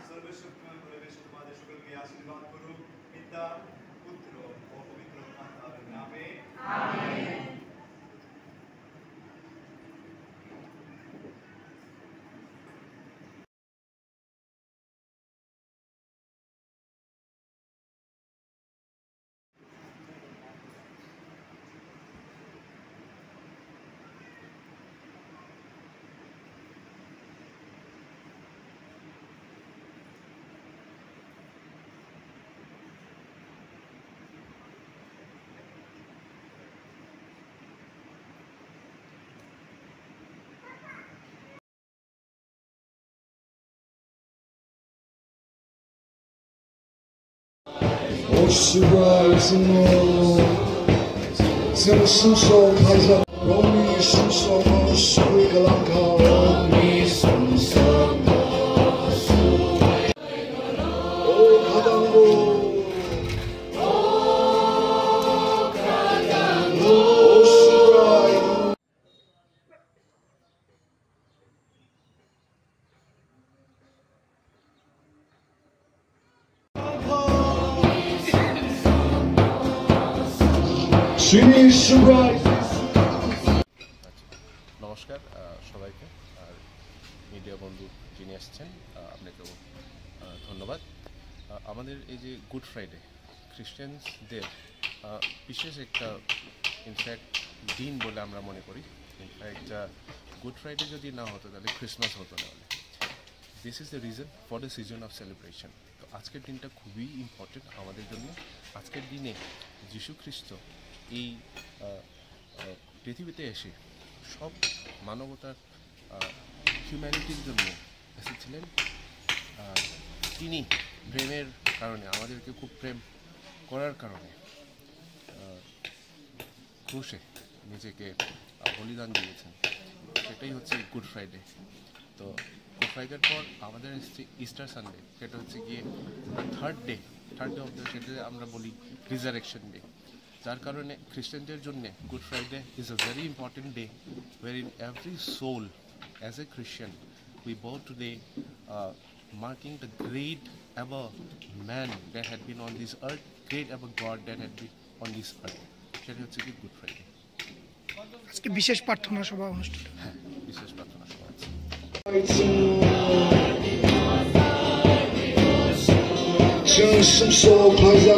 সর্বশক্তিমান পরমেশ্বর তোমাদের সকলকে আশীর্বাদ করুন, পিতা, পুত্র ও পবিত্র আত্মার নামে। আমেন।我是外子梦，将伸手拍下，容易伸手是一个浪卡，容易伸手是一个浪卡。哦，卡当我。নমস্কার সবাইকে, আর মিডিয়া বন্ধু যিনি আসছেন আপনাকেও ধন্যবাদ। আমাদের এই যে গুড ফ্রাইডে খ্রিস্টানদের বিশেষ একটা ইনফ্যাক্ট দিন বলে আমরা মনে করি। ইনফ্যাক্ট গুড ফ্রাইডে যদি না হতো তাহলে ক্রিসমাস হতো না। This is the reason for the season of celebration. তো আজকের দিনটা খুবই ইম্পর্টেন্ট আমাদের জন্য। আজকের দিনে যীশু খ্রিস্ট এই পৃথিবীতে এসে সব মানবতার হিউম্যানিটির জন্য এসেছিলেন। তিনি প্রেমের কারণে, আমাদেরকে খুব প্রেম করার কারণে ক্রুশে নিজেকে বলিদান দিয়েছেন। সেটাই হচ্ছে গুড ফ্রাইডে। তো গুড ফ্রাইডের পর আমাদের এসছে ইস্টার সানডে, সেটা হচ্ছে গিয়ে থার্ড ডে অফ দ্য, সেটা আমরা বলি রিজারেকশন ডে। যার কারণে খ্রিস্টানদের জন্য Good Friday is a very important day where in every soul as a Christian we bow today marking the great ever man that had been on this earth, great ever God that had been on this earth. সেটা হচ্ছে কি good Friday. আজকে বিশেষ প্রার্থনা সভা অনুষ্ঠান। হ্যাঁ, বিশেষ প্রার্থনা সভা আছে।将伸手拍在